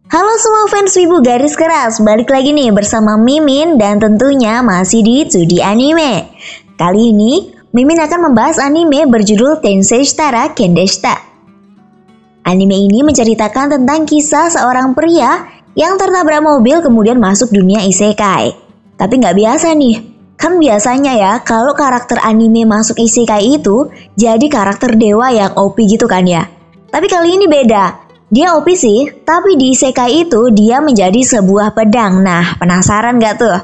Halo semua fans Wibu garis keras, balik lagi nih bersama Mimin dan tentunya masih di 2D Anime. Kali ini Mimin akan membahas anime berjudul Tensei Shitara Kendeshita. Anime ini menceritakan tentang kisah seorang pria yang tertabrak mobil kemudian masuk dunia isekai. Tapi nggak biasa nih, kan biasanya ya kalau karakter anime masuk isekai itu jadi karakter dewa yang OP gitu kan ya. Tapi kali ini beda. Dia OP sih, tapi di isekai itu dia menjadi sebuah pedang. Nah, penasaran gak tuh?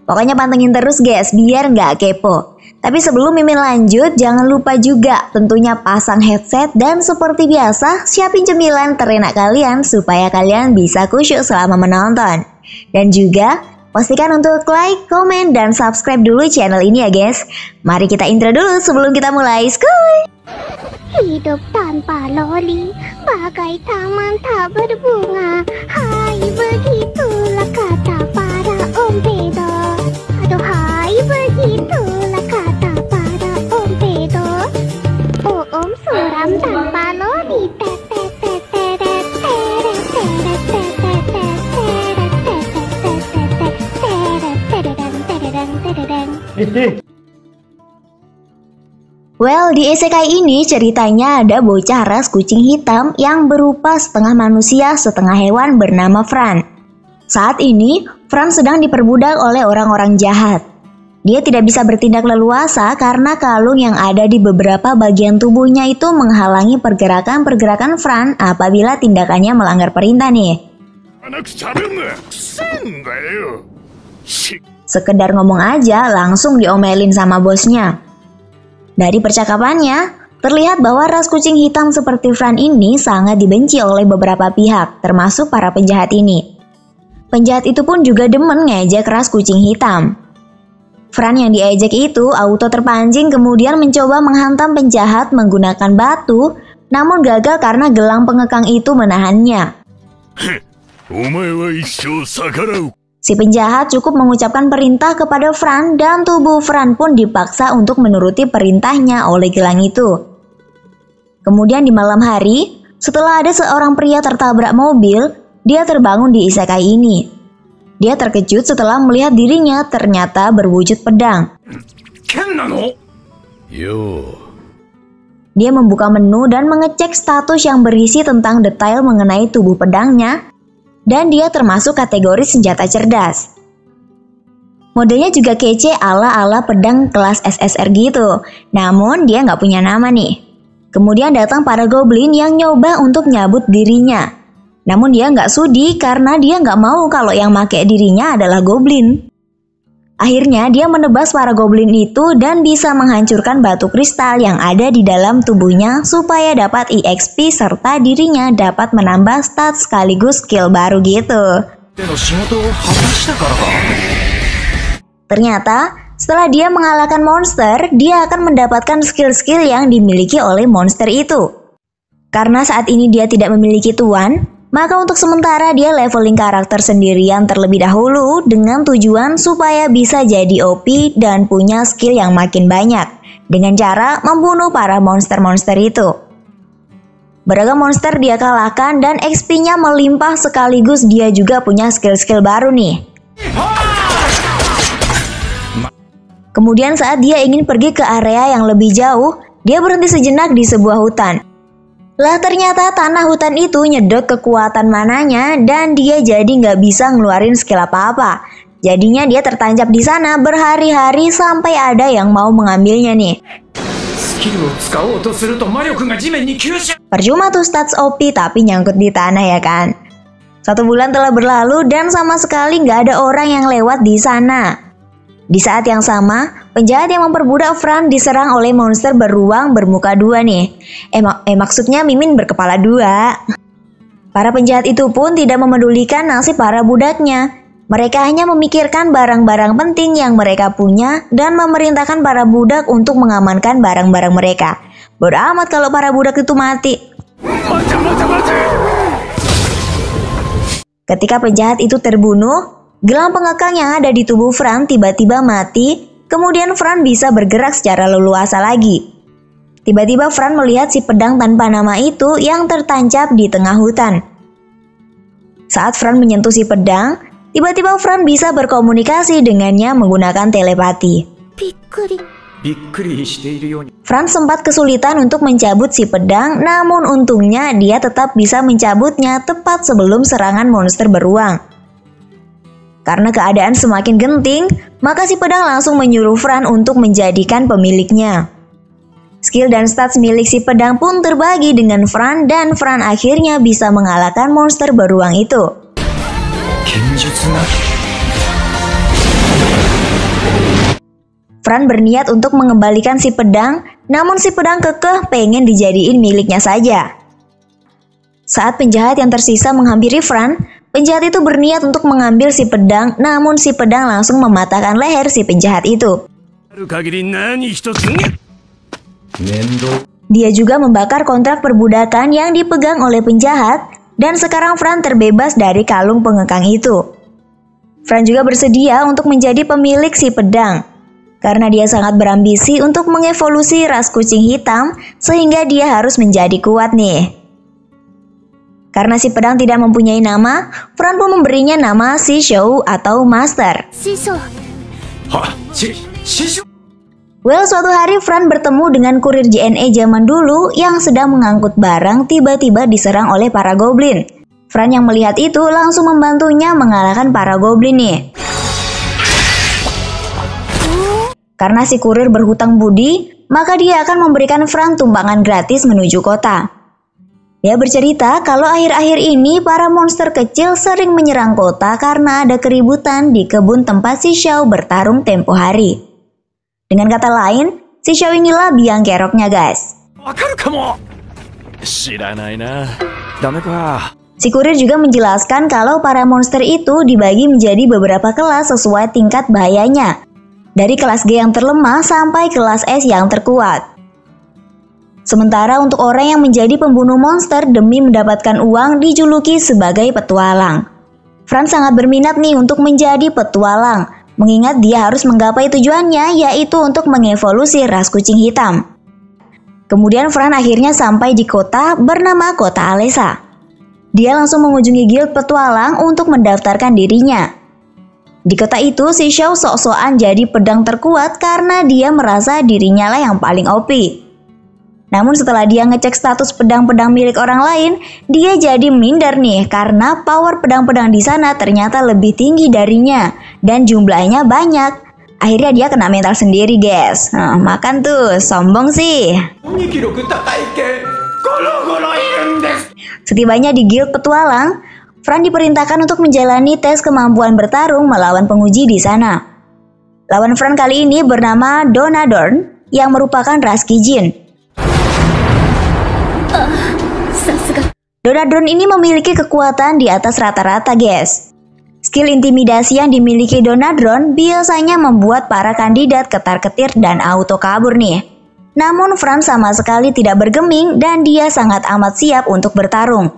Pokoknya pantengin terus guys, biar gak kepo. Tapi sebelum Mimin lanjut, jangan lupa juga tentunya pasang headset dan seperti biasa, siapin cemilan terenak kalian supaya kalian bisa khusyuk selama menonton. Dan juga, pastikan untuk like, komen, dan subscribe dulu channel ini ya guys. Mari kita intro dulu sebelum kita mulai. Skuy! Hidup tanpa loli, bagai taman tak berbunga. Hai, begitulah kata para om pedo. Aduhai, begitulah kata para om pedo. Oh om suram tanpa loli. Well, di isekai ini ceritanya ada bocah ras kucing hitam yang berupa setengah manusia, setengah hewan bernama Fran. Saat ini, Fran sedang diperbudak oleh orang-orang jahat. Dia tidak bisa bertindak leluasa karena kalung yang ada di beberapa bagian tubuhnya itu menghalangi pergerakan-pergerakan Fran apabila tindakannya melanggar perintah nih. Sekedar ngomong aja langsung diomelin sama bosnya. Dari percakapannya, terlihat bahwa ras kucing hitam seperti Fran ini sangat dibenci oleh beberapa pihak, termasuk para penjahat ini. Penjahat itu pun juga demen ngejek ras kucing hitam. Fran yang diejek itu auto terpancing kemudian mencoba menghantam penjahat menggunakan batu, namun gagal karena gelang pengekang itu menahannya. Si penjahat cukup mengucapkan perintah kepada Fran dan tubuh Fran pun dipaksa untuk menuruti perintahnya oleh gelang itu. Kemudian di malam hari, setelah ada seorang pria tertabrak mobil, dia terbangun di isekai ini. Dia terkejut setelah melihat dirinya ternyata berwujud pedang. Dia membuka menu dan mengecek status yang berisi tentang detail mengenai tubuh pedangnya. Dan dia termasuk kategori senjata cerdas. Modelnya juga kece ala-ala pedang kelas SSR gitu. Namun dia nggak punya nama nih. Kemudian datang para goblin yang nyoba untuk nyabut dirinya. Namun dia nggak sudi karena dia nggak mau kalau yang make dirinya adalah goblin. Akhirnya dia menebas para goblin itu dan bisa menghancurkan batu kristal yang ada di dalam tubuhnya supaya dapat EXP serta dirinya dapat menambah stat sekaligus skill baru gitu. Ternyata setelah dia mengalahkan monster, dia akan mendapatkan skill-skill yang dimiliki oleh monster itu. Karena saat ini dia tidak memiliki tuan, maka untuk sementara dia leveling karakter sendirian terlebih dahulu dengan tujuan supaya bisa jadi OP dan punya skill yang makin banyak dengan cara membunuh para monster-monster itu. Beragam monster dia kalahkan dan XP-nya melimpah sekaligus dia juga punya skill-skill baru nih. Kemudian saat dia ingin pergi ke area yang lebih jauh, dia berhenti sejenak di sebuah hutan. Lah ternyata tanah hutan itu nyedot kekuatan mananya dan dia jadi nggak bisa ngeluarin skill apa-apa. Jadinya dia tertancap di sana berhari-hari sampai ada yang mau mengambilnya nih. Percuma tuh stats OP tapi nyangkut di tanah ya kan. 1 bulan telah berlalu dan sama sekali nggak ada orang yang lewat di sana. Di saat yang sama, penjahat yang memperbudak Fran diserang oleh monster beruang bermuka 2 nih. Maksudnya Mimin berkepala 2. Para penjahat itu pun tidak memedulikan nasib para budaknya. Mereka hanya memikirkan barang-barang penting yang mereka punya dan memerintahkan para budak untuk mengamankan barang-barang mereka. Bodo amat kalau para budak itu mati. Ketika penjahat itu terbunuh, gelang pengekang yang ada di tubuh Fran tiba-tiba mati, kemudian Fran bisa bergerak secara leluasa lagi. Tiba-tiba Fran melihat si pedang tanpa nama itu yang tertancap di tengah hutan. Saat Fran menyentuh si pedang, tiba-tiba Fran bisa berkomunikasi dengannya menggunakan telepati. びっくり。びっくりしているように Fran sempat kesulitan untuk mencabut si pedang, namun untungnya dia tetap bisa mencabutnya tepat sebelum serangan monster beruang. Karena keadaan semakin genting, maka si pedang langsung menyuruh Fran untuk menjadikan pemiliknya. Skill dan stats milik si pedang pun terbagi dengan Fran dan Fran akhirnya bisa mengalahkan monster beruang itu. 剣術な Fran berniat untuk mengembalikan si pedang, namun si pedang kekeh pengen dijadiin miliknya saja. Saat penjahat yang tersisa menghampiri Fran, penjahat itu berniat untuk mengambil si pedang, namun si pedang langsung mematahkan leher si penjahat itu. ある限り何一つ面倒 Dia juga membakar kontrak perbudakan yang dipegang oleh penjahat, dan sekarang Fran terbebas dari kalung pengekang itu. Fran juga bersedia untuk menjadi pemilik si pedang, karena dia sangat berambisi untuk mengevolusi ras kucing hitam sehingga dia harus menjadi kuat nih. Karena si pedang tidak mempunyai nama, Fran pun memberinya nama Shishou atau Master. 師匠。は師匠 Well, suatu hari Fran bertemu dengan kurir JNE zaman dulu yang sedang mengangkut barang tiba-tiba diserang oleh para goblin. Fran yang melihat itu langsung membantunya mengalahkan para goblin nih. Karena si kurir berhutang budi, maka dia akan memberikan Fran tumpangan gratis menuju kota. Dia bercerita kalau akhir-akhir ini para monster kecil sering menyerang kota karena ada keributan di kebun tempat si Xiao bertarung tempo hari. Dengan kata lain, si Xiao inilah biang keroknya guys. わかるかも知らないなダメか Si kurir juga menjelaskan kalau para monster itu dibagi menjadi beberapa kelas sesuai tingkat bahayanya. Dari kelas G yang terlemah sampai kelas S yang terkuat. Sementara untuk orang yang menjadi pembunuh monster demi mendapatkan uang dijuluki sebagai petualang. Fran sangat berminat nih untuk menjadi petualang, mengingat dia harus menggapai tujuannya yaitu untuk mengevolusi ras kucing hitam. Kemudian Fran akhirnya sampai di kota bernama Kota Alessa. Dia langsung mengunjungi guild petualang untuk mendaftarkan dirinya. Di kota itu, si Xiao sok-sokan jadi pedang terkuat karena dia merasa dirinya lah yang paling OP. Namun setelah dia ngecek status pedang-pedang milik orang lain, dia jadi minder nih karena power pedang-pedang di sana ternyata lebih tinggi darinya dan jumlahnya banyak. Akhirnya dia kena mental sendiri guys. Makan tuh, sombong sih. 鬼記録高い系ゴロゴロいるんです Setibanya di guild petualang, Fran diperintahkan untuk menjalani tes kemampuan bertarung melawan penguji di sana. Lawan Fran kali ini bernama Donadorn yang merupakan ras Kijin. さすが。 Donadorn ini memiliki kekuatan di atas rata-rata guys. Skill intimidasi yang dimiliki Donadorn biasanya membuat para kandidat ketar-ketir dan auto kabur nih. Namun Fran sama sekali tidak bergeming dan dia sangat amat siap untuk bertarung.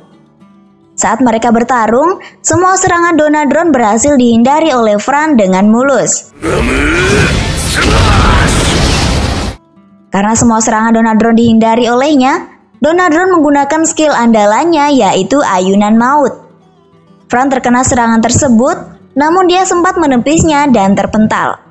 Saat mereka bertarung, semua serangan Donadorn berhasil dihindari oleh Fran dengan mulus. Karena semua serangan Donadorn dihindari olehnya, Donadorn menggunakan skill andalannya yaitu ayunan maut. Fran terkena serangan tersebut, namun dia sempat menepisnya dan terpental.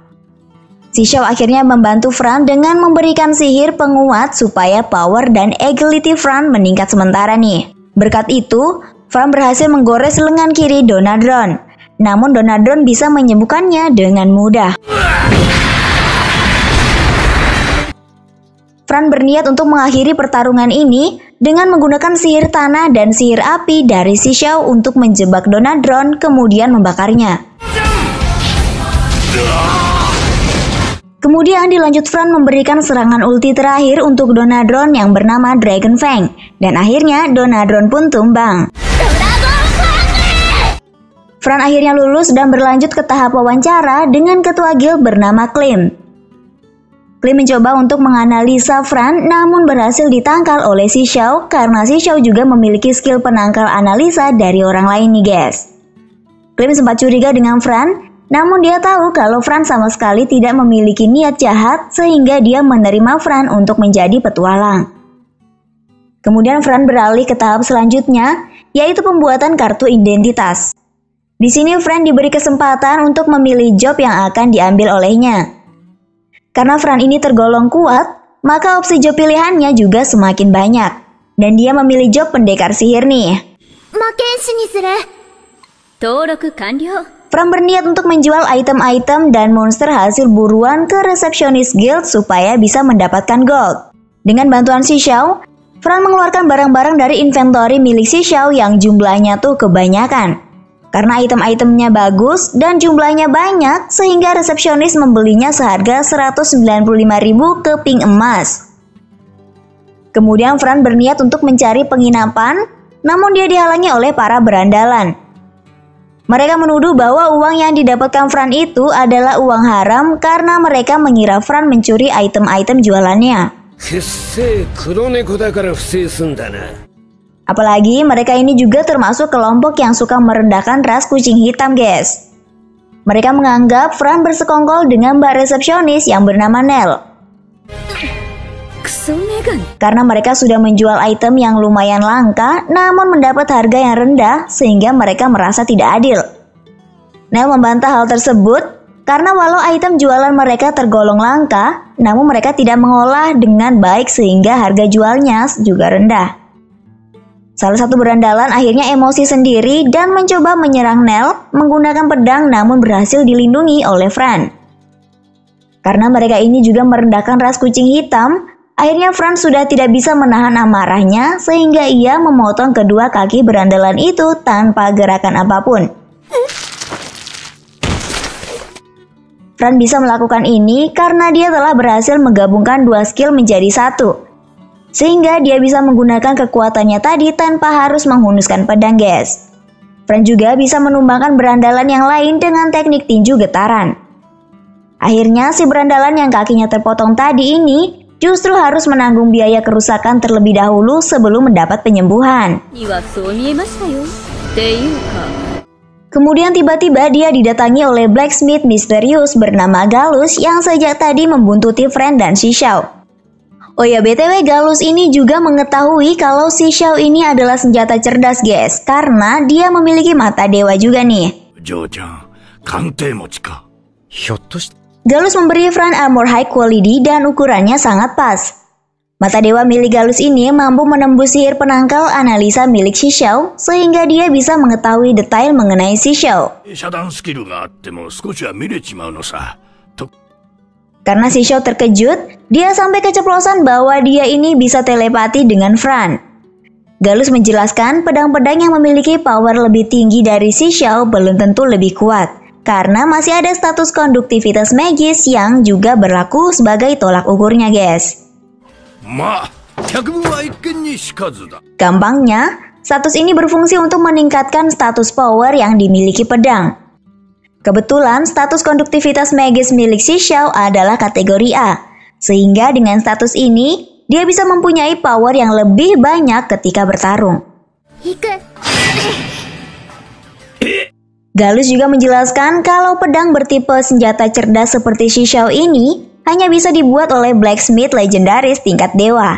Si Xiao akhirnya membantu Fran dengan memberikan sihir penguat supaya power dan agility Fran meningkat sementara nih. Berkat itu, Fran berhasil menggores lengan kiri Donadorn. Namun Donadorn bisa menyembuhkannya dengan mudah. Fran berniat untuk mengakhiri pertarungan ini dengan menggunakan sihir tanah dan sihir api dari si Xiao untuk menjebak Donadorn kemudian membakarnya. Kemudian dilanjut Fran memberikan serangan ulti terakhir untuk Donadorn yang bernama Dragon Fang. Dan akhirnya Donadorn pun tumbang. Fran akhirnya lulus dan berlanjut ke tahap wawancara dengan ketua guild bernama Clem. Clem mencoba untuk menganalisa Fran namun berhasil ditangkal oleh si Xiao karena si Xiao juga memiliki skill penangkal analisa dari orang lain nih guys. Clem sempat curiga dengan Fran, namun dia tahu kalau Fran sama sekali tidak memiliki niat jahat sehingga dia menerima Fran untuk menjadi petualang. Kemudian Fran beralih ke tahap selanjutnya, yaitu pembuatan kartu identitas. Di sini Fran diberi kesempatan untuk memilih job yang akan diambil olehnya. Karena Fran ini tergolong kuat, maka opsi job pilihannya juga semakin banyak. Dan dia memilih job pendekar sihir nih. Fran berniat untuk menjual item-item dan monster hasil buruan ke resepsionis guild supaya bisa mendapatkan gold. Dengan bantuan si Xiao, Fran mengeluarkan barang-barang dari inventory milik si Xiao yang jumlahnya tuh kebanyakan. Karena item-itemnya bagus dan jumlahnya banyak, sehingga resepsionis membelinya seharga 195.000 keping emas. Kemudian Fran berniat untuk mencari penginapan, namun dia dihalangi oleh para berandalan. Mereka menuduh bahwa uang yang didapatkan Fran itu adalah uang haram karena mereka mengira Fran mencuri item-item jualannya. Apalagi mereka ini juga termasuk kelompok yang suka merendahkan ras kucing hitam, guys. Mereka menganggap Fran bersekongkol dengan mbak resepsionis yang bernama Nell. Karena mereka sudah menjual item yang lumayan langka, namun mendapat harga yang rendah sehingga mereka merasa tidak adil. Nell membantah hal tersebut karena walau item jualan mereka tergolong langka, namun mereka tidak mengolah dengan baik sehingga harga jualnya juga rendah. Salah satu berandalan akhirnya emosi sendiri dan mencoba menyerang Nell menggunakan pedang namun berhasil dilindungi oleh Fran. Karena mereka ini juga merendahkan ras kucing hitam, akhirnya Fran sudah tidak bisa menahan amarahnya sehingga ia memotong kedua kaki berandalan itu tanpa gerakan apapun. Fran bisa melakukan ini karena dia telah berhasil menggabungkan dua skill menjadi satu. Sehingga dia bisa menggunakan kekuatannya tadi tanpa harus menghunuskan pedang, guys. Fran juga bisa menumbangkan berandalan yang lain dengan teknik tinju getaran. Akhirnya si berandalan yang kakinya terpotong tadi ini justru harus menanggung biaya kerusakan terlebih dahulu sebelum mendapat penyembuhan. Kemudian tiba-tiba dia didatangi oleh blacksmith misterius bernama Galus yang sejak tadi membuntuti Fran dan si Xiao. Oh ya, BTW Galus ini juga mengetahui kalau si Xiao ini adalah senjata cerdas, guys, karena dia memiliki mata dewa juga nih. Galus memberi Fran armor high quality dan ukurannya sangat pas. Mata dewa milik Galus ini mampu menembus sihir penangkal analisa milik si Xiao sehingga dia bisa mengetahui detail mengenai si Xiao. Karena si Xiao terkejut, dia sampai keceplosan bahwa dia ini bisa telepati dengan Fran. Galus menjelaskan pedang-pedang yang memiliki power lebih tinggi dari si Xiao belum tentu lebih kuat, karena masih ada status konduktivitas magis yang juga berlaku sebagai tolak ukurnya, guys. Gampangnya, status ini berfungsi untuk meningkatkan status power yang dimiliki pedang. Kebetulan status konduktivitas magis milik si Xiao adalah kategori A, sehingga dengan status ini, dia bisa mempunyai power yang lebih banyak ketika bertarung. Galus juga menjelaskan kalau pedang bertipe senjata cerdas seperti si Xiao ini hanya bisa dibuat oleh blacksmith legendaris tingkat dewa.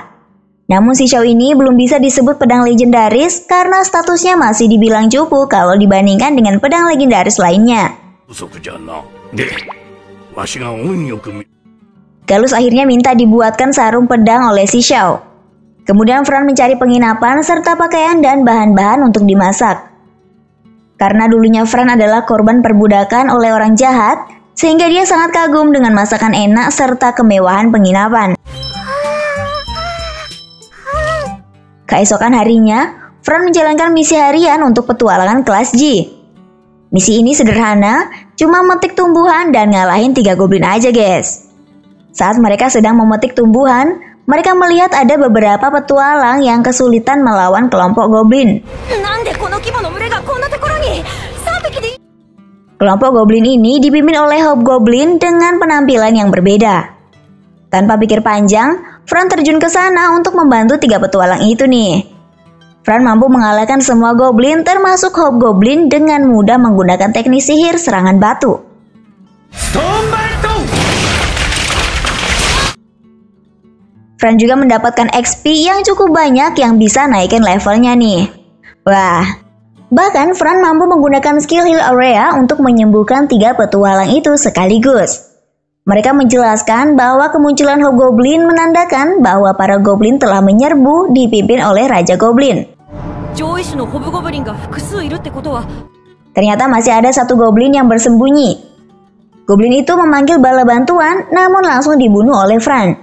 Namun si Xiao ini belum bisa disebut pedang legendaris karena statusnya masih dibilang cupu kalau dibandingkan dengan pedang legendaris lainnya. Galus akhirnya minta dibuatkan sarung pedang oleh si Xiao. Kemudian Fran mencari penginapan serta pakaian dan bahan-bahan untuk dimasak. Karena dulunya Fran adalah korban perbudakan oleh orang jahat, sehingga dia sangat kagum dengan masakan enak serta kemewahan penginapan. Keesokan harinya, Fran menjalankan misi harian untuk petualangan kelas G. Misi ini sederhana, cuma memetik tumbuhan dan ngalahin 3 goblin aja, guys. Saat mereka sedang memetik tumbuhan, mereka melihat ada beberapa petualang yang kesulitan melawan kelompok goblin. Kelompok goblin ini dipimpin oleh hobgoblin dengan penampilan yang berbeda. Tanpa pikir panjang, Fran terjun ke sana untuk membantu 3 petualang itu nih. Fran mampu mengalahkan semua goblin termasuk hobgoblin dengan mudah menggunakan teknik sihir serangan batu. Fran juga mendapatkan XP yang cukup banyak yang bisa naikin levelnya nih. Wah, bahkan Fran mampu menggunakan skill Heal Area untuk menyembuhkan 3 petualang itu sekaligus. Mereka menjelaskan bahwa kemunculan Hobgoblin menandakan bahwa para Goblin telah menyerbu dipimpin oleh Raja Goblin. Ternyata masih ada satu Goblin yang bersembunyi. Goblin itu memanggil bala bantuan namun langsung dibunuh oleh Fran.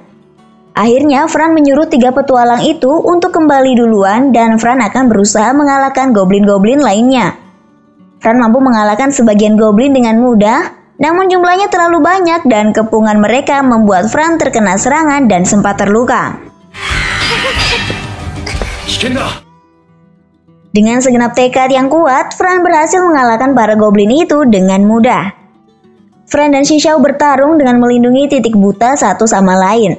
Akhirnya Fran menyuruh 3 petualang itu untuk kembali duluan dan Fran akan berusaha mengalahkan goblin-goblin lainnya. Fran mampu mengalahkan sebagian goblin dengan mudah, namun jumlahnya terlalu banyak dan kepungan mereka membuat Fran terkena serangan dan sempat terluka. Dengan segenap tekad yang kuat, Fran berhasil mengalahkan para goblin itu dengan mudah. Fran dan Xixiao bertarung dengan melindungi titik buta satu sama lain.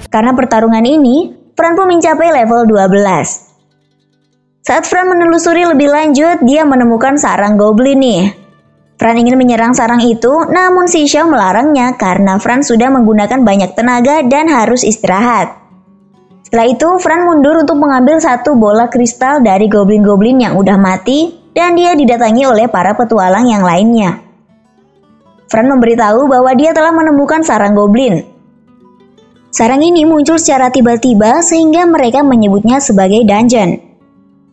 Karena pertarungan ini, Fran pun mencapai level 12. Saat Fran menelusuri lebih lanjut, dia menemukan sarang goblin nih. Fran ingin menyerang sarang itu, namun Xixiao melarangnya karena Fran sudah menggunakan banyak tenaga dan harus istirahat. Setelah itu, Fran mundur untuk mengambil satu bola kristal dari goblin-goblin yang udah mati dan dia didatangi oleh para petualang yang lainnya. Fran memberitahu bahwa dia telah menemukan sarang goblin. Sarang ini muncul secara tiba-tiba sehingga mereka menyebutnya sebagai dungeon.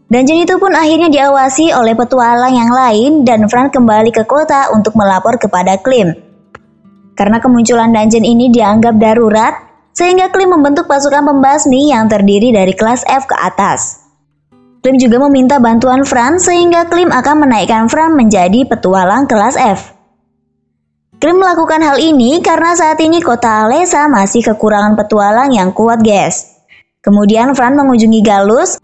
Dungeon itu pun akhirnya diawasi oleh petualang yang lain dan Fran kembali ke kota untuk melapor kepada Klim. Karena kemunculan dungeon ini dianggap darurat, sehingga Klim membentuk pasukan pembasmi yang terdiri dari kelas F ke atas. Klim juga meminta bantuan Fran sehingga Klim akan menaikkan Fran menjadi petualang kelas F. Klim melakukan hal ini karena saat ini kota Alessa masih kekurangan petualang yang kuat, guys. Kemudian Fran mengunjungi Galus.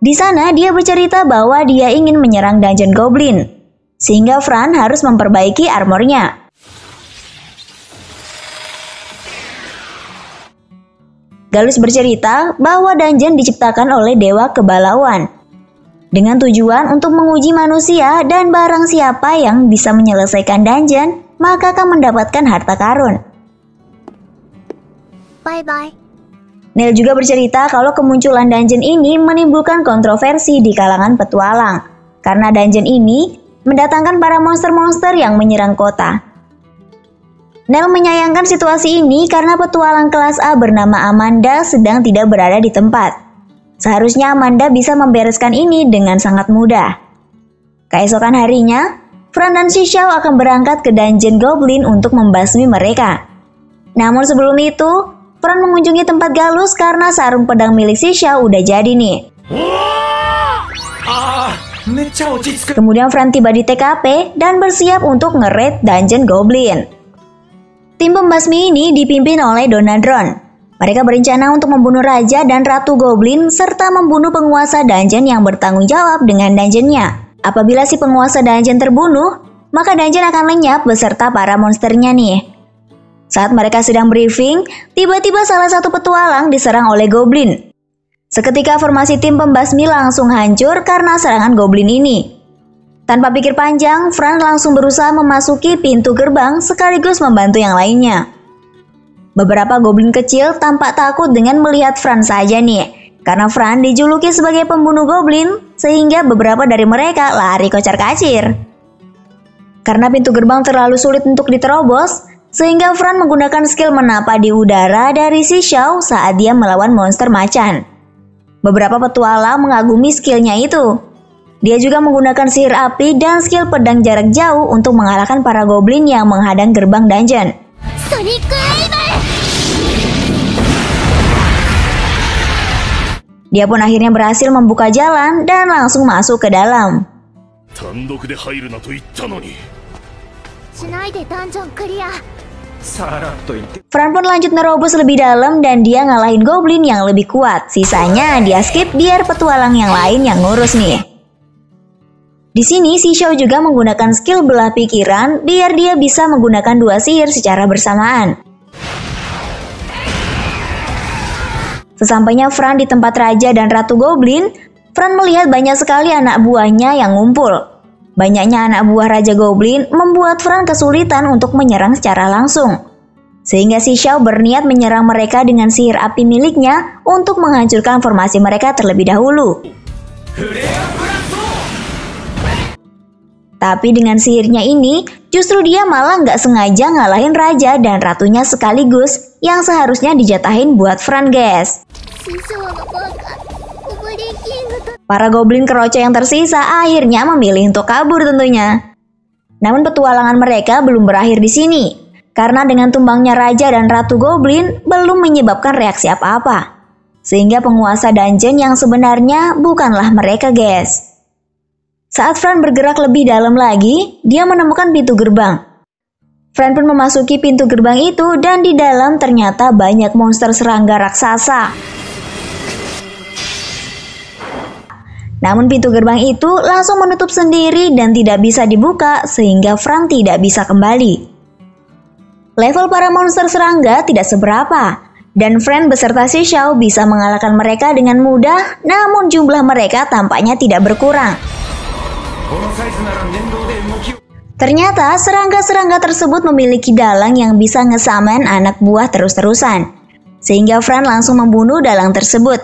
Di sana dia bercerita bahwa dia ingin menyerang dungeon goblin, sehingga Fran harus memperbaiki armornya. Galus bercerita bahwa dungeon diciptakan oleh Dewa Kebalauan dengan tujuan untuk menguji manusia dan barang siapa yang bisa menyelesaikan dungeon maka akan mendapatkan harta karun. Bye-bye. Neil juga bercerita kalau kemunculan dungeon ini menimbulkan kontroversi di kalangan petualang karena dungeon ini mendatangkan para monster-monster yang menyerang kota. Neil menyayangkan situasi ini karena petualang kelas A bernama Amanda sedang tidak berada di tempat. Seharusnya Amanda bisa membereskan ini dengan sangat mudah. Keesokan harinya, Fran dan Xixiao akan berangkat ke dungeon goblin untuk membasmi mereka. Namun sebelum itu, Fran mengunjungi tempat Galus karena sarung pedang milik Xixiao udah jadi nih. Kemudian Fran tiba di TKP dan bersiap untuk nge-raid dungeon goblin. Tim pembasmi ini dipimpin oleh Donadron. Mereka berencana untuk membunuh Raja dan Ratu Goblin serta membunuh penguasa dungeon yang bertanggung jawab dengan dungeonnya. Apabila si penguasa dungeon terbunuh, maka dungeon akan lenyap beserta para monsternya nih. Saat mereka sedang briefing, tiba-tiba salah satu petualang diserang oleh Goblin. Seketika formasi tim pembasmi langsung hancur karena serangan Goblin ini. Tanpa pikir panjang, Fran langsung berusaha memasuki pintu gerbang sekaligus membantu yang lainnya. Beberapa goblin kecil tampak takut dengan melihat Fran saja nih, karena Fran dijuluki sebagai pembunuh goblin, sehingga beberapa dari mereka lari kocar-kacir. Karena pintu gerbang terlalu sulit untuk diterobos, sehingga Fran menggunakan skill menapa di udara dari Xixiao saat dia melawan monster macan. Beberapa petualang mengagumi skillnya itu. Dia juga menggunakan sihir api dan skill pedang jarak jauh untuk mengalahkan para goblin yang menghadang gerbang dungeon. Dia pun akhirnya berhasil membuka jalan dan langsung masuk ke dalam. Fran pun lanjut nerobos lebih dalam dan dia ngalahin goblin yang lebih kuat. Sisanya dia skip biar petualang yang lain yang ngurus nih. Di sini Xixiao juga menggunakan skill belah pikiran biar dia bisa menggunakan 2 sihir secara bersamaan. Sesampainya Fran di tempat Raja dan Ratu Goblin, Fran melihat banyak sekali anak buahnya yang ngumpul. Banyaknya anak buah Raja Goblin membuat Fran kesulitan untuk menyerang secara langsung. Sehingga si Xiao berniat menyerang mereka dengan sihir api miliknya untuk menghancurkan formasi mereka terlebih dahulu. Tapi dengan sihirnya ini, justru dia malah nggak sengaja ngalahin raja dan ratunya sekaligus yang seharusnya dijatahin buat Fran, guys. Para goblin keroco yang tersisa akhirnya memilih untuk kabur tentunya. Namun petualangan mereka belum berakhir di sini, karena dengan tumbangnya raja dan ratu goblin belum menyebabkan reaksi apa-apa. Sehingga penguasa dungeon yang sebenarnya bukanlah mereka, guys. Saat Fran bergerak lebih dalam lagi, dia menemukan pintu gerbang. Fran pun memasuki pintu gerbang itu dan di dalam ternyata banyak monster serangga raksasa. Namun pintu gerbang itu langsung menutup sendiri dan tidak bisa dibuka sehingga Fran tidak bisa kembali. Level para monster serangga tidak seberapa, dan Fran beserta si Xiao bisa mengalahkan mereka dengan mudah, namun jumlah mereka tampaknya tidak berkurang. Ternyata serangga-serangga tersebut memiliki dalang yang bisa ngesamen anak buah terus-terusan, sehingga Fran langsung membunuh dalang tersebut.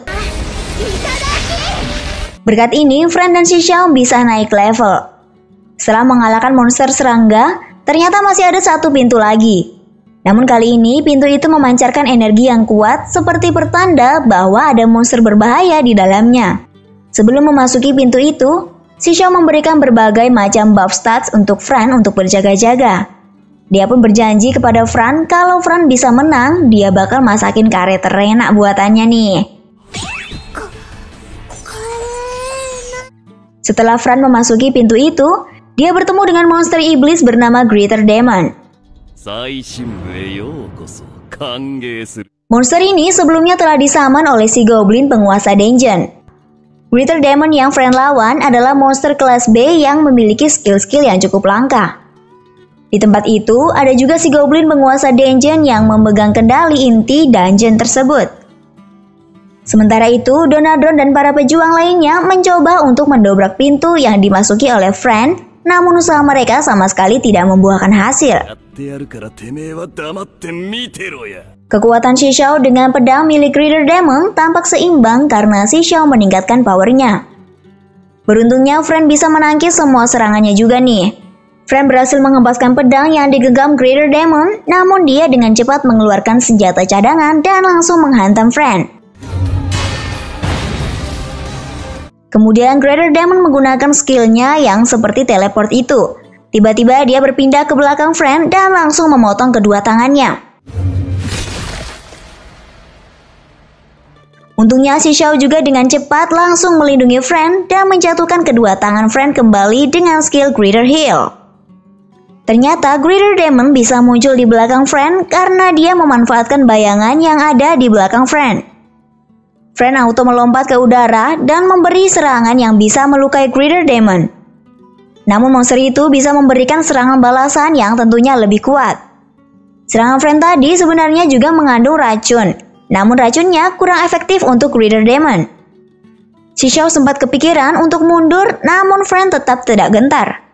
Berkat ini, Fran dan si Xiao bisa naik level. Setelah mengalahkan monster serangga, ternyata masih ada satu pintu lagi. Namun kali ini pintu itu memancarkan energi yang kuat seperti pertanda bahwa ada monster berbahaya di dalamnya. Sebelum memasuki pintu itu, si Xiao memberikan berbagai macam buff stats untuk Fran untuk berjaga-jaga. Dia pun berjanji kepada Fran kalau Fran bisa menang, dia bakal masakin kare terenak buatannya nih. Setelah Fran memasuki pintu itu, dia bertemu dengan monster iblis bernama Greater Demon. Monster ini sebelumnya telah disaman oleh si goblin penguasa dungeon. Greater Demon yang Fran lawan adalah monster kelas B yang memiliki skill-skill yang cukup langka. Di tempat itu, ada juga si goblin penguasa dungeon yang memegang kendali inti dungeon tersebut. Sementara itu, Donadron dan para pejuang lainnya mencoba untuk mendobrak pintu yang dimasuki oleh Fran, namun usaha mereka sama sekali tidak membuahkan hasil. Kekuatan si Xiao dengan pedang milik Greater Demon tampak seimbang karena si Xiao meningkatkan powernya. Beruntungnya Fran bisa menangkis semua serangannya juga nih. Fran berhasil menghempaskan pedang yang digenggam Greater Demon, namun dia dengan cepat mengeluarkan senjata cadangan dan langsung menghantam Fran. Kemudian Greater Demon menggunakan skillnya yang seperti teleport itu. Tiba-tiba dia berpindah ke belakang Fran dan langsung memotong kedua tangannya. Untungnya si Xiao juga dengan cepat langsung melindungi Fran dan menjatuhkan kedua tangan Fran kembali dengan skill Greater Heal. Ternyata Greater Demon bisa muncul di belakang Fran karena dia memanfaatkan bayangan yang ada di belakang Fran. Fran auto melompat ke udara dan memberi serangan yang bisa melukai Greater Demon. Namun monster itu bisa memberikan serangan balasan yang tentunya lebih kuat. Serangan Fran tadi sebenarnya juga mengandung racun, namun racunnya kurang efektif untuk Greater Demon. Si Xiao sempat kepikiran untuk mundur, namun Fran tetap tidak gentar.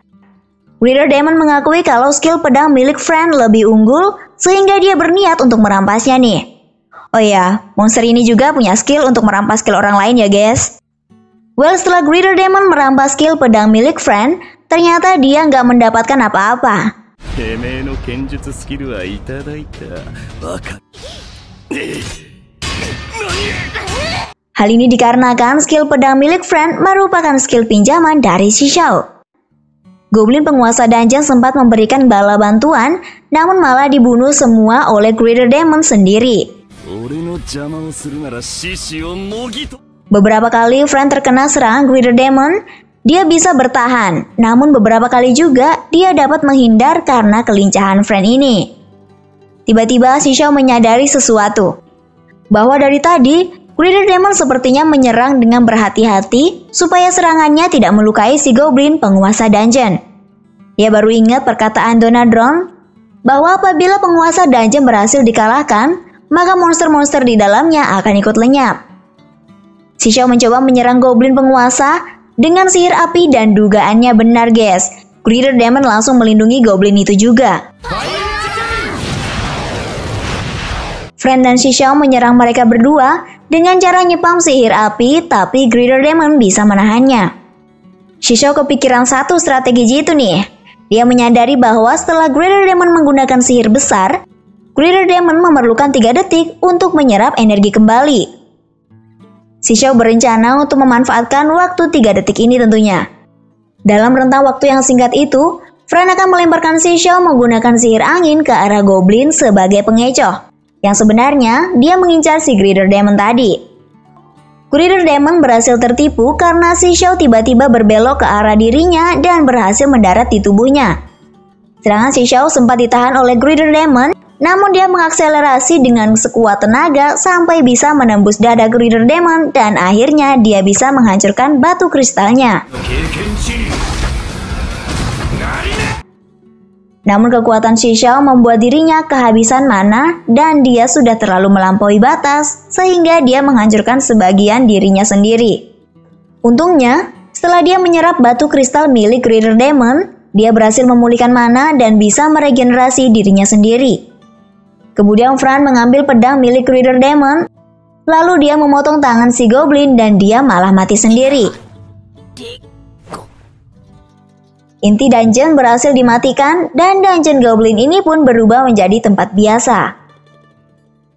Greater Demon mengakui kalau skill pedang milik Fran lebih unggul, sehingga dia berniat untuk merampasnya nih. Oh ya, monster ini juga punya skill untuk merampas skill orang lain ya guys. Well, setelah Greater Demon merampas skill pedang milik Fran, ternyata dia nggak mendapatkan apa-apa. Hal ini dikarenakan skill pedang milik Fran merupakan skill pinjaman dari si Xiao. Goblin penguasa dungeon sempat memberikan bala bantuan, namun malah dibunuh semua oleh Greater Demon sendiri. Beberapa kali Fran terkena serangan Greater Demon, dia bisa bertahan, namun beberapa kali juga dia dapat menghindar karena kelincahan Fran ini. Tiba-tiba si Xiao menyadari sesuatu, bahwa dari tadi Greater Demon sepertinya menyerang dengan berhati-hati supaya serangannya tidak melukai si goblin penguasa dungeon. Dia baru ingat perkataan Donadron bahwa apabila penguasa dungeon berhasil dikalahkan, maka monster-monster di dalamnya akan ikut lenyap. Si Xiao mencoba menyerang goblin penguasa dengan sihir api dan dugaannya benar guys. Greater Demon langsung melindungi goblin itu juga. Fran dan Shishao menyerang mereka berdua dengan cara nyepam sihir api, tapi Greater Demon bisa menahannya. Shishao kepikiran satu strategi jitu nih. Dia menyadari bahwa setelah Greater Demon menggunakan sihir besar, Greater Demon memerlukan 3 detik untuk menyerap energi kembali. Shishao berencana untuk memanfaatkan waktu 3 detik ini tentunya. Dalam rentang waktu yang singkat itu, Fran akan melemparkan Shishao menggunakan sihir angin ke arah Goblin sebagai pengecoh. Yang sebenarnya dia mengincar si Greater Demon tadi. Greater Demon berhasil tertipu karena Shishao tiba-tiba berbelok ke arah dirinya dan berhasil mendarat di tubuhnya. Serangan Shishao sempat ditahan oleh Greater Demon, namun dia mengakselerasi dengan sekuat tenaga sampai bisa menembus dada Greater Demon dan akhirnya dia bisa menghancurkan batu kristalnya. Namun kekuatan Shishao membuat dirinya kehabisan mana dan dia sudah terlalu melampaui batas sehingga dia menghancurkan sebagian dirinya sendiri. Untungnya, setelah dia menyerap batu kristal milik Greater Demon, dia berhasil memulihkan mana dan bisa meregenerasi dirinya sendiri. Kemudian Fran mengambil pedang milik Greater Demon, lalu dia memotong tangan si Goblin dan dia malah mati sendiri. Inti dungeon berhasil dimatikan dan dungeon Goblin ini pun berubah menjadi tempat biasa.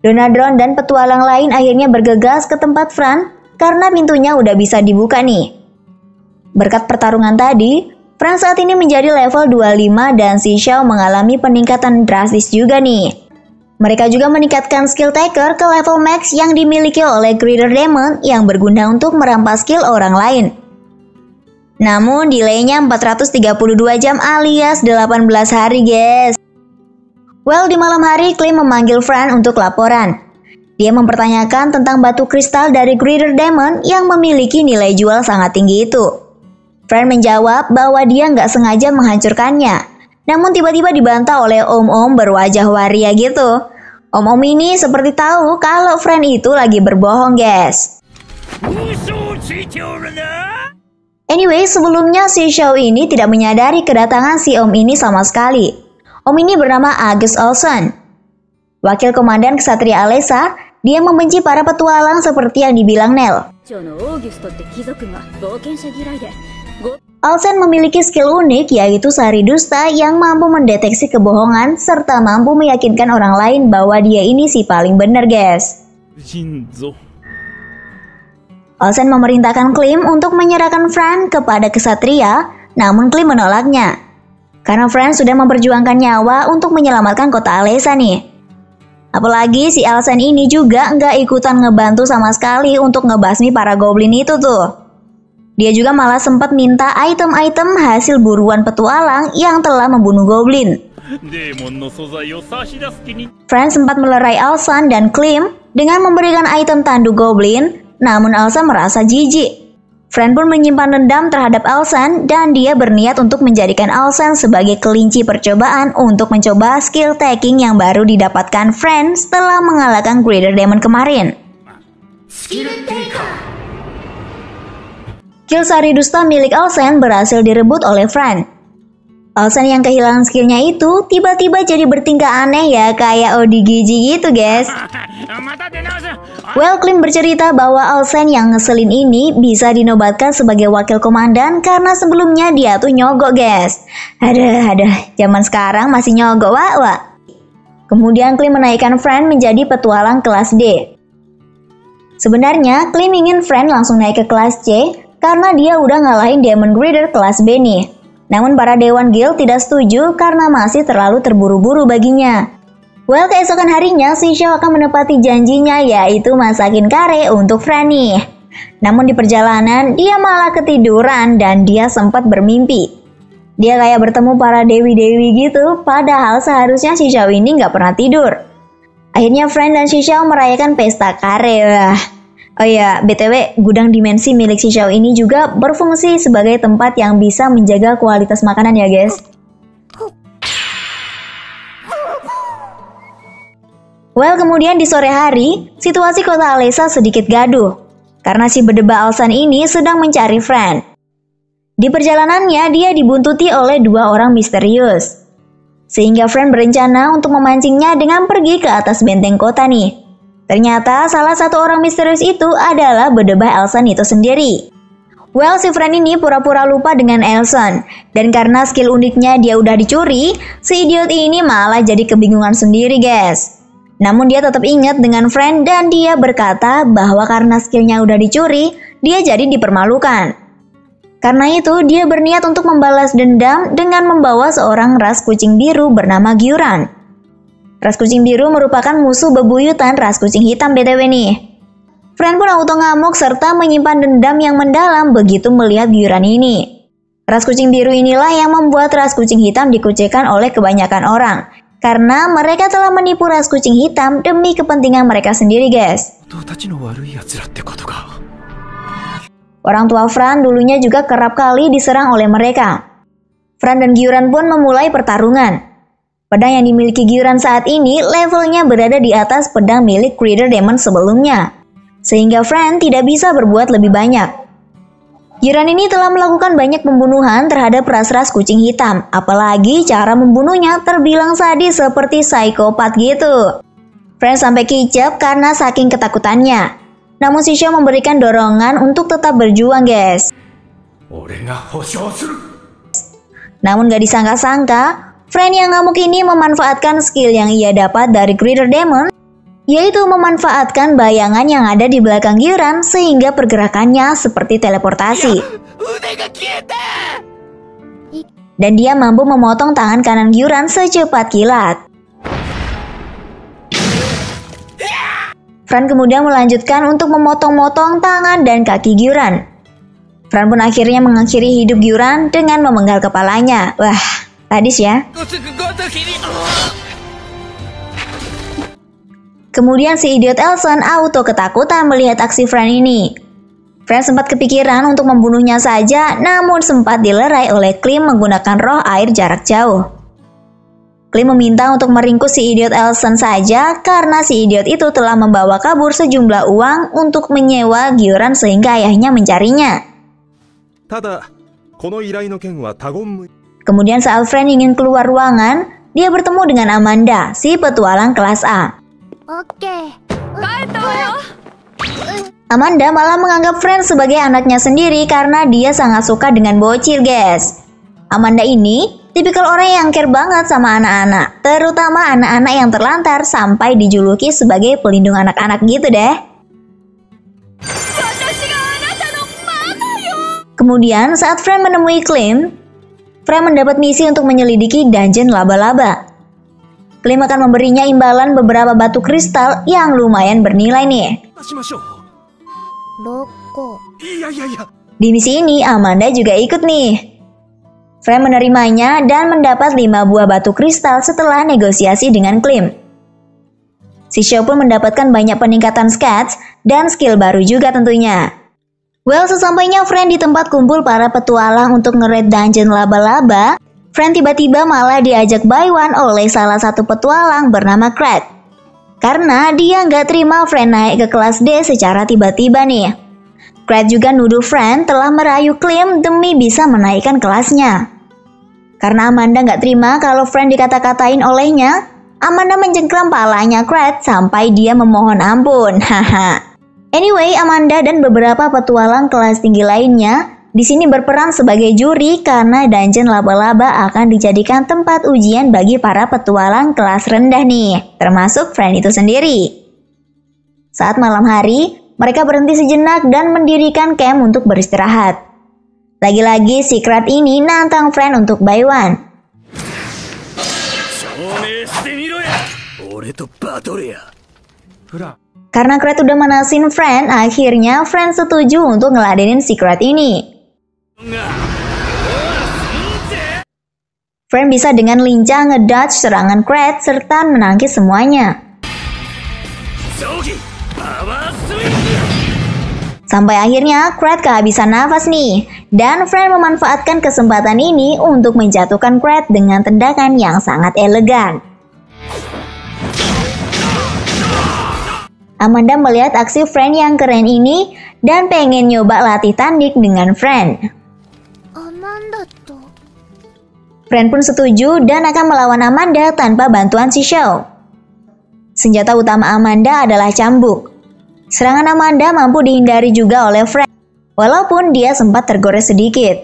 Donadron dan petualang lain akhirnya bergegas ke tempat Fran karena pintunya udah bisa dibuka nih. Berkat pertarungan tadi, Fran saat ini menjadi level 25 dan Shishao mengalami peningkatan drastis juga nih. Mereka juga meningkatkan skill taker ke level max yang dimiliki oleh Greater Demon yang berguna untuk merampas skill orang lain. Namun delaynya 432 jam alias 18 hari guys. Well, di malam hari Clem memanggil Fran untuk laporan. Dia mempertanyakan tentang batu kristal dari Greater Demon yang memiliki nilai jual sangat tinggi itu. Fran menjawab bahwa dia nggak sengaja menghancurkannya. Namun tiba-tiba dibantah oleh om-om berwajah waria gitu. Om-om ini seperti tahu kalau Fran itu lagi berbohong guys. Anyway, sebelumnya si Shishao ini tidak menyadari kedatangan si om ini sama sekali. Om ini bernama August Olsen. Wakil komandan Ksatria Alessa, dia membenci para petualang seperti yang dibilang Nel. Olsen memiliki skill unik yaitu Sari Dusta yang mampu mendeteksi kebohongan serta mampu meyakinkan orang lain bahwa dia ini si paling benar guys. Olsen memerintahkan Clem untuk menyerahkan Fran kepada Ksatria, namun Clem menolaknya. Karena Fran sudah memperjuangkan nyawa untuk menyelamatkan kota Alessa nih. Apalagi si Olsen ini juga nggak ikutan ngebantu sama sekali untuk ngebasmi para goblin itu tuh. Dia juga malah sempat minta item-item hasil buruan petualang yang telah membunuh goblin. Fran sempat melerai Olsen dan Clem dengan memberikan item tanduk goblin. Namun Elsa merasa jijik. Fran pun menyimpan dendam terhadap Olsen dan dia berniat untuk menjadikan Olsen sebagai kelinci percobaan untuk mencoba skill taking yang baru didapatkan Fran setelah mengalahkan Greater Demon kemarin. Kill Sari Dusta milik Olsen berhasil direbut oleh Fran. Olsen yang kehilangan skillnya itu tiba-tiba jadi bertingkah aneh ya kayak Odigi gitu guys. Well, Clem bercerita bahwa Olsen yang ngeselin ini bisa dinobatkan sebagai wakil komandan karena sebelumnya dia tuh nyogok guys. Aduh, zaman sekarang masih nyogok wak. Kemudian Clem menaikkan Fran menjadi petualang kelas D. Sebenarnya Clem ingin Fran langsung naik ke kelas C karena dia udah ngalahin Demon Greater kelas B nih. Namun para Dewan Guild tidak setuju karena masih terlalu terburu-buru baginya. Well, keesokan harinya Shishao akan menepati janjinya yaitu masakin kare untuk Fran nih. Namun di perjalanan dia malah ketiduran dan dia sempat bermimpi. Dia kayak bertemu para dewi-dewi gitu, padahal seharusnya Shishao ini nggak pernah tidur. Akhirnya Fran dan Shishao merayakan pesta kare. Oh ya, BTW, gudang dimensi milik Shishao ini juga berfungsi sebagai tempat yang bisa menjaga kualitas makanan ya guys. Well, kemudian di sore hari, situasi kota Alessa sedikit gaduh. Karena si berdebah Olsen ini sedang mencari Fran. Di perjalanannya, dia dibuntuti oleh 2 orang misterius. Sehingga Friend berencana untuk memancingnya dengan pergi ke atas benteng kota nih. Ternyata salah satu orang misterius itu adalah bedebah Elson itu sendiri. Well, si Friend ini pura-pura lupa dengan Elson. Dan karena skill uniknya dia udah dicuri, si idiot ini malah jadi kebingungan sendiri guys. Namun dia tetap ingat dengan Friend dan dia berkata bahwa karena skillnya udah dicuri, dia jadi dipermalukan. Karena itu dia berniat untuk membalas dendam dengan membawa seorang ras kucing biru bernama Gyuran. Ras kucing biru merupakan musuh bebuyutan ras kucing hitam BTW nih. Friend pun auto ngamuk serta menyimpan dendam yang mendalam begitu melihat Gyuran ini. Ras kucing biru inilah yang membuat ras kucing hitam dikucilkan oleh kebanyakan orang. Karena mereka telah menipu ras kucing hitam demi kepentingan mereka sendiri guys. Orang tua Fran dulunya juga kerap kali diserang oleh mereka. Fran dan Gyuran pun memulai pertarungan. Pedang yang dimiliki Gyuran saat ini levelnya berada di atas pedang milik Critter Demon sebelumnya. Sehingga Fran tidak bisa berbuat lebih banyak. Gyuran ini telah melakukan banyak pembunuhan terhadap ras-ras kucing hitam. Apalagi cara membunuhnya terbilang sadis seperti psikopat gitu. Fran sampai kicap karena saking ketakutannya. Namun si Shou memberikan dorongan untuk tetap berjuang guys. Namun gak disangka-sangka, Fran yang ngamuk ini memanfaatkan skill yang ia dapat dari Critter Demon, yaitu memanfaatkan bayangan yang ada di belakang Gyuran sehingga pergerakannya seperti teleportasi. Dan dia mampu memotong tangan kanan Gyuran secepat kilat. Fran kemudian melanjutkan untuk memotong-motong tangan dan kaki Gyuran. Fran pun akhirnya mengakhiri hidup Gyuran dengan memenggal kepalanya. Wah, sadis ya. Kemudian si idiot Elson auto ketakutan melihat aksi Fran ini. Fran sempat kepikiran untuk membunuhnya saja, namun sempat dilerai oleh Klim menggunakan roh air jarak jauh. Klim meminta untuk meringkus si idiot Elson saja karena si idiot itu telah membawa kabur sejumlah uang untuk menyewa Gyuran sehingga ayahnya mencarinya. Kemudian saat Fran ingin keluar ruangan, dia bertemu dengan Amanda, si petualang kelas A. Amanda malah menganggap Fran sebagai anaknya sendiri karena dia sangat suka dengan bocil guys. Amanda ini tipikal orang yang care banget sama anak-anak, terutama anak-anak yang terlantar sampai dijuluki sebagai pelindung anak-anak gitu deh. Kemudian saat Fran menemui Klim, Fran mendapat misi untuk menyelidiki dungeon laba-laba. Klim akan memberinya imbalan beberapa batu kristal yang lumayan bernilai nih. Di misi ini Amanda juga ikut nih. Fran menerimanya dan mendapat 5 buah batu kristal setelah negosiasi dengan Klim. Si Shou pun mendapatkan banyak peningkatan stats dan skill baru juga tentunya. Well, sesampainya Fran di tempat kumpul para petualang untuk nge-raid dungeon laba-laba, Fran tiba-tiba malah diajak buy one oleh salah satu petualang bernama Krat. Karena dia nggak terima Fran naik ke kelas D secara tiba-tiba nih. Krat juga nuduh Fran telah merayu Klim demi bisa menaikkan kelasnya. Karena Amanda nggak terima kalau Fran dikata-katain olehnya, Amanda mencengkram palanya Krat sampai dia memohon ampun. Haha. Anyway, Amanda dan beberapa petualang kelas tinggi lainnya di sini berperan sebagai juri karena dungeon laba-laba akan dijadikan tempat ujian bagi para petualang kelas rendah nih, termasuk Fran itu sendiri. Saat malam hari, mereka berhenti sejenak dan mendirikan camp untuk beristirahat. Lagi-lagi si Krat ini nantang Fran untuk buy one. Karena Krat udah manasin Fran, akhirnya Fran setuju untuk ngeladenin si Krat ini. Fran bisa dengan lincah ngedodge serangan Krat serta menangkis semuanya. Sampai akhirnya Krat kehabisan nafas nih, dan Fran memanfaatkan kesempatan ini untuk menjatuhkan Krat dengan tendangan yang sangat elegan. Amanda melihat aksi Fran yang keren ini dan pengen nyoba latih tanding dengan Fran. Friend pun setuju dan akan melawan Amanda tanpa bantuan si Xiao. Senjata utama Amanda adalah cambuk. Serangan Amanda mampu dihindari juga oleh Friend, walaupun dia sempat tergores sedikit.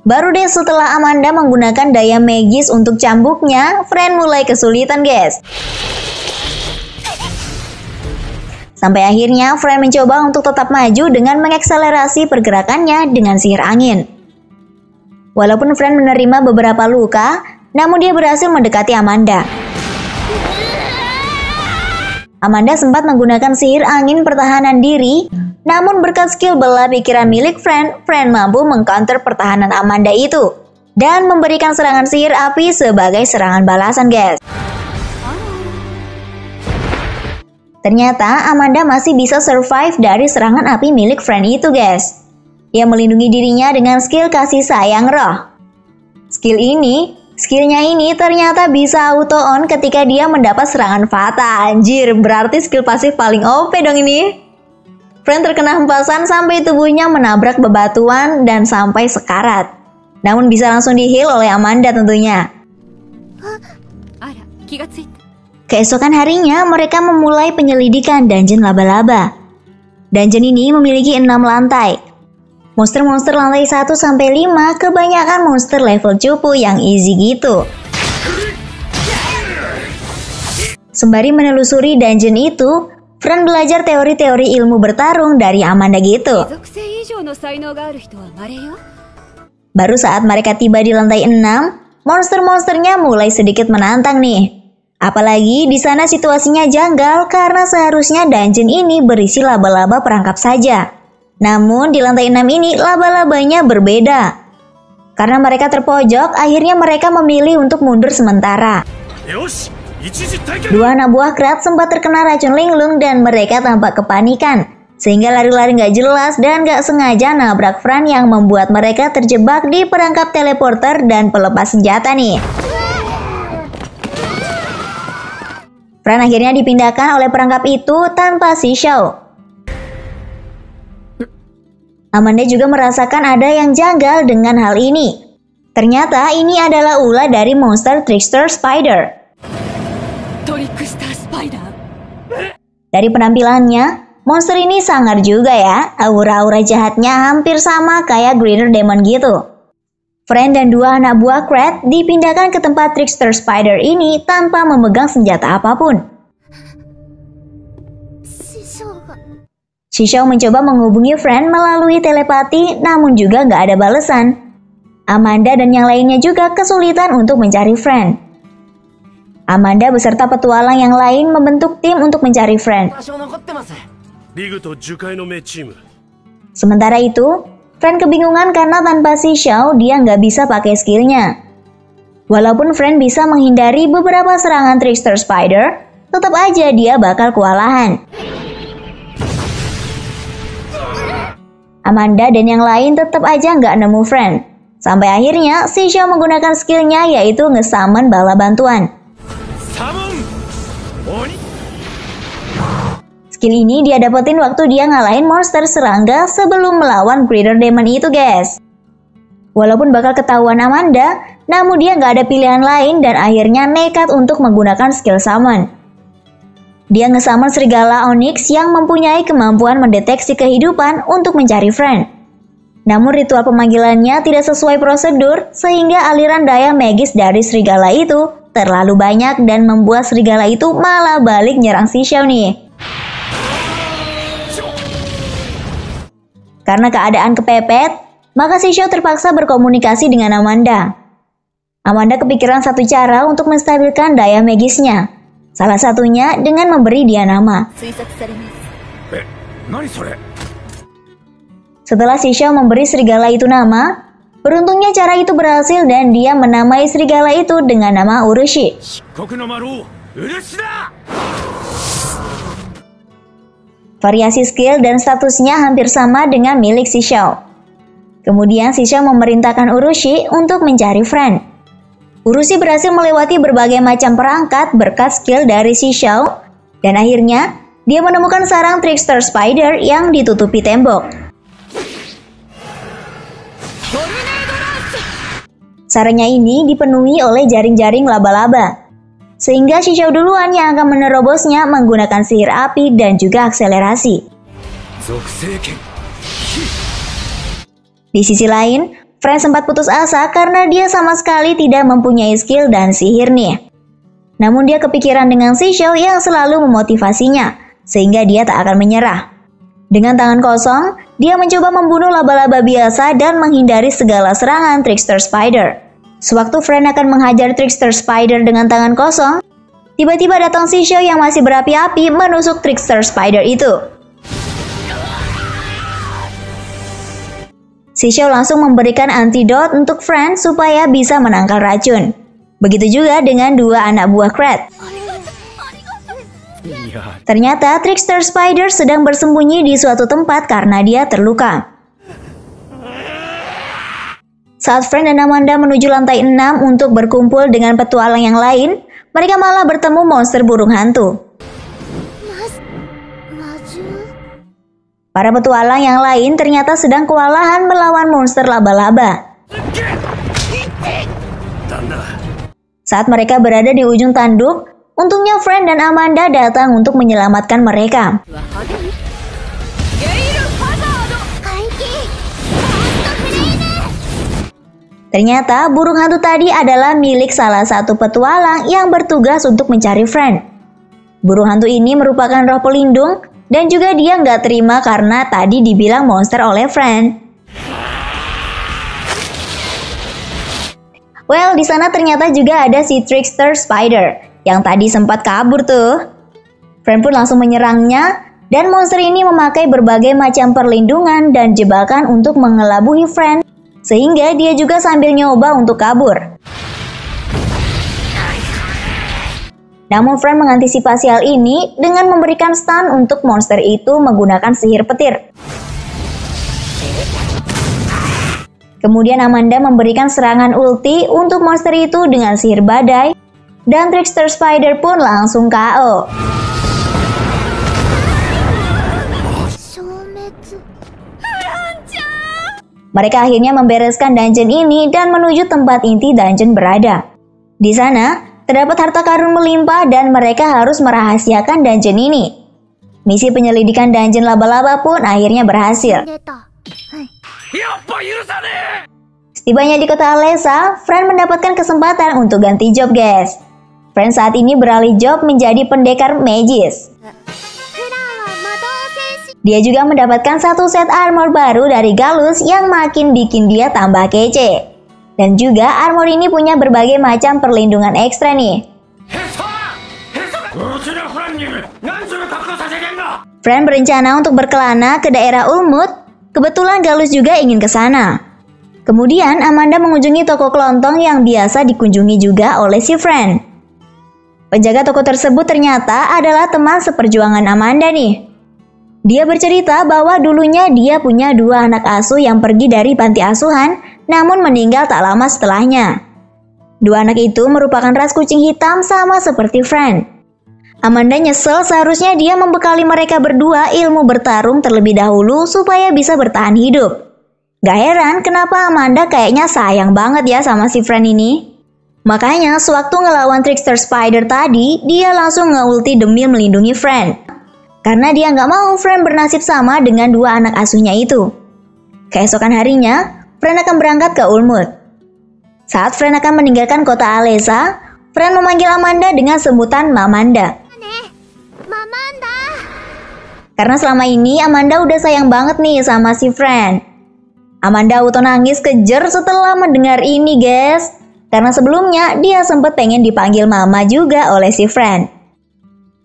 Baru deh setelah Amanda menggunakan daya magis untuk cambuknya, Friend mulai kesulitan guys. Sampai akhirnya Friend mencoba untuk tetap maju dengan mengakselerasi pergerakannya dengan sihir angin. Walaupun Friend menerima beberapa luka, namun dia berhasil mendekati Amanda. Amanda sempat menggunakan sihir angin pertahanan diri, namun berkat skill bela pikiran milik Friend mampu mengcounter pertahanan Amanda itu dan memberikan serangan sihir api sebagai serangan balasan guys. Ternyata Amanda masih bisa survive dari serangan api milik Friend itu guys. Dia melindungi dirinya dengan skill kasih sayang roh. Skillnya ini ternyata bisa auto on ketika dia mendapat serangan fatal. Anjir, berarti skill pasif paling OP dong ini. Friend terkena hempasan sampai tubuhnya menabrak bebatuan dan sampai sekarat. Namun bisa langsung di-heal oleh Amanda tentunya. Keesokan harinya mereka memulai penyelidikan dungeon laba-laba. Dungeon ini memiliki 6 lantai. Monster-monster lantai 1-5 kebanyakan monster level cupu yang easy gitu. Sembari menelusuri dungeon itu, Friend belajar teori-teori ilmu bertarung dari Amanda gitu. Baru saat mereka tiba di lantai 6, monster-monsternya mulai sedikit menantang nih. Apalagi di sana situasinya janggal karena seharusnya dungeon ini berisi laba-laba perangkap saja. Namun di lantai 6 ini laba-labanya berbeda. Karena mereka terpojok, akhirnya mereka memilih untuk mundur sementara. Dua anak buah Krat sempat terkena racun linglung dan mereka tampak kepanikan. Sehingga lari-lari gak jelas dan gak sengaja nabrak Friend yang membuat mereka terjebak di perangkap teleporter dan pelepas senjata nih. Friend akhirnya dipindahkan oleh perangkap itu tanpa si Xiao. Amanda juga merasakan ada yang janggal dengan hal ini. Ternyata ini adalah ulah dari monster Trickster Spider. Dari penampilannya, monster ini sangar juga ya. Aura-aura jahatnya hampir sama kayak Greater Demon gitu. Friend dan dua anak buah Krat dipindahkan ke tempat Trickster Spider ini tanpa memegang senjata apapun. Si Xiao mencoba menghubungi Friend melalui telepati, namun juga nggak ada balasan. Amanda dan yang lainnya juga kesulitan untuk mencari Friend. Amanda beserta petualang yang lain membentuk tim untuk mencari Friend. Sementara itu, Friend kebingungan karena tanpa si Xiao dia nggak bisa pakai skillnya. Walaupun Friend bisa menghindari beberapa serangan Trickster Spider, tetap aja dia bakal kewalahan. Amanda dan yang lain tetap aja nggak nemu Friend. Sampai akhirnya si Xiao menggunakan skillnya yaitu nge-summon bala bantuan. Skill ini dia dapetin waktu dia ngalahin monster serangga sebelum melawan Greater Demon itu guys. Walaupun bakal ketahuan Amanda, namun dia nggak ada pilihan lain dan akhirnya nekat untuk menggunakan skill summon. Dia nge-summon serigala Onyx yang mempunyai kemampuan mendeteksi kehidupan untuk mencari Friend. Namun ritual pemanggilannya tidak sesuai prosedur sehingga aliran daya magis dari serigala itu terlalu banyak dan membuat serigala itu malah balik nyerang si Xiao nih. Karena keadaan kepepet, maka si Xiao terpaksa berkomunikasi dengan Amanda. Amanda kepikiran satu cara untuk menstabilkan daya magisnya. Salah satunya dengan memberi dia nama. Setelah si Xiao memberi serigala itu nama, beruntungnya cara itu berhasil dan dia menamai serigala itu dengan nama Urushi. Variasi skill dan statusnya hampir sama dengan milik si Xiao. Kemudian si Xiao memerintahkan Urushi untuk mencari Friend. Urushi berhasil melewati berbagai macam perangkat berkat skill dari si Xiao, dan akhirnya dia menemukan sarang Trickster Spider yang ditutupi tembok. Sarangnya ini dipenuhi oleh jaring-jaring laba-laba. Sehingga Shishou duluan yang akan menerobosnya menggunakan sihir api dan juga akselerasi. Di sisi lain, Friend sempat putus asa karena dia sama sekali tidak mempunyai skill dan sihir nih. Namun dia kepikiran dengan Shishou yang selalu memotivasinya, sehingga dia tak akan menyerah. Dengan tangan kosong, dia mencoba membunuh laba-laba biasa dan menghindari segala serangan Trickster Spider. Sewaktu Friend akan menghajar Trickster Spider dengan tangan kosong, tiba-tiba datang Shishou yang masih berapi-api menusuk Trickster Spider itu. Shishou langsung memberikan antidot untuk Friend supaya bisa menangkal racun. Begitu juga dengan dua anak buah Krat. Ternyata Trickster Spider sedang bersembunyi di suatu tempat karena dia terluka. Saat Friend dan Amanda menuju lantai 6 untuk berkumpul dengan petualang yang lain, mereka malah bertemu monster burung hantu. Para petualang yang lain ternyata sedang kewalahan melawan monster laba-laba. Saat mereka berada di ujung tanduk, untungnya Friend dan Amanda datang untuk menyelamatkan mereka. Ternyata burung hantu tadi adalah milik salah satu petualang yang bertugas untuk mencari Friend. Burung hantu ini merupakan roh pelindung dan juga dia nggak terima karena tadi dibilang monster oleh Friend. Well, di sana ternyata juga ada si Trickster Spider yang tadi sempat kabur tuh. Friend pun langsung menyerangnya dan monster ini memakai berbagai macam perlindungan dan jebakan untuk mengelabui Friend, sehingga dia juga sambil nyoba untuk kabur. Namun Friend mengantisipasi hal ini dengan memberikan stun untuk monster itu menggunakan sihir petir. Kemudian Amanda memberikan serangan ulti untuk monster itu dengan sihir badai, dan Trickster Spider pun langsung KO. Mereka akhirnya membereskan dungeon ini dan menuju tempat inti dungeon berada. Di sana, terdapat harta karun melimpah dan mereka harus merahasiakan dungeon ini. Misi penyelidikan dungeon laba-laba pun akhirnya berhasil. Setibanya di kota Alessa, Friend mendapatkan kesempatan untuk ganti job, guys. Friend saat ini beralih job menjadi pendekar magis. Dia juga mendapatkan satu set armor baru dari Galus yang makin bikin dia tambah kece. Dan juga armor ini punya berbagai macam perlindungan ekstra nih. Friend berencana untuk berkelana ke daerah Ulmut. Kebetulan Galus juga ingin ke sana. Kemudian Amanda mengunjungi toko kelontong yang biasa dikunjungi juga oleh si Friend. Penjaga toko tersebut ternyata adalah teman seperjuangan Amanda nih. Dia bercerita bahwa dulunya dia punya dua anak asuh yang pergi dari panti asuhan, namun meninggal tak lama setelahnya. Dua anak itu merupakan ras kucing hitam sama seperti Friend. Amanda nyesel seharusnya dia membekali mereka berdua ilmu bertarung terlebih dahulu supaya bisa bertahan hidup. Gak heran kenapa Amanda kayaknya sayang banget ya sama si Friend ini. Makanya sewaktu ngelawan Trickster Spider tadi, dia langsung nge-ulti demi melindungi Friend. Karena dia nggak mau Friend bernasib sama dengan dua anak asuhnya itu. Keesokan harinya, Friend akan berangkat ke Ulmut. Saat Friend akan meninggalkan kota Alessa, Friend memanggil Amanda dengan sebutan Mamanda. Karena selama ini Amanda udah sayang banget nih sama si Friend. Amanda auto nangis kejer setelah mendengar ini, guys. Karena sebelumnya dia sempat pengen dipanggil Mama juga oleh si Friend.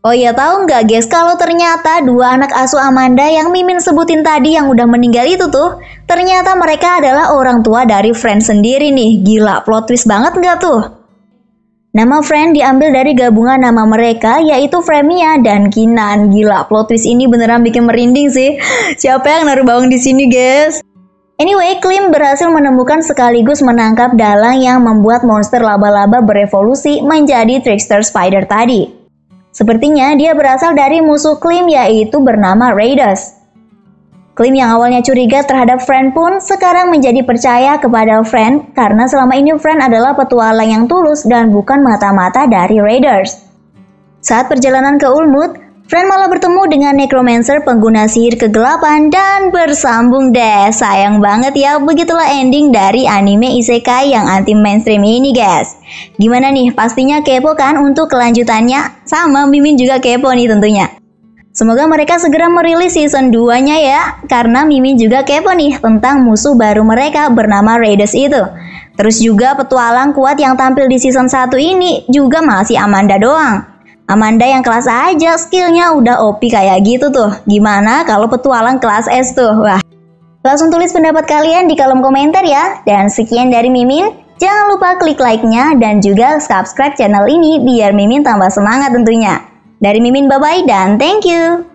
Oh iya, tahu nggak guys kalau ternyata dua anak asuh Amanda yang Mimin sebutin tadi yang udah meninggal itu tuh, ternyata mereka adalah orang tua dari Friend sendiri nih. Gila, plot twist banget nggak tuh? Nama Friend diambil dari gabungan nama mereka yaitu Fremia dan Kinan. Gila, plot twist ini beneran bikin merinding sih. Siapa yang naruh bawang di sini, guys? Anyway, Klim berhasil menemukan sekaligus menangkap dalang yang membuat monster laba-laba berevolusi menjadi Trickster Spider tadi. Sepertinya dia berasal dari musuh Klim yaitu bernama Raiders. Klim yang awalnya curiga terhadap Friend pun sekarang menjadi percaya kepada Friend karena selama ini Friend adalah petualang yang tulus dan bukan mata-mata dari Raiders. Saat perjalanan ke Ulmut, Friend malah bertemu dengan Necromancer pengguna sihir kegelapan dan bersambung deh. Sayang banget ya, begitulah ending dari anime isekai yang anti mainstream ini guys. Gimana nih, pastinya kepo kan untuk kelanjutannya? Sama Mimin juga kepo nih tentunya. Semoga mereka segera merilis season 2-nya ya, karena Mimin juga kepo nih tentang musuh baru mereka bernama Raiders itu. Terus juga petualang kuat yang tampil di season 1 ini juga masih Amanda doang. Amanda yang kelas A aja skillnya udah OP kayak gitu tuh. Gimana kalau petualang kelas S tuh? Wah. Langsung tulis pendapat kalian di kolom komentar ya. Dan sekian dari Mimin. Jangan lupa klik like-nya dan juga subscribe channel ini biar Mimin tambah semangat tentunya. Dari Mimin, bye-bye dan thank you.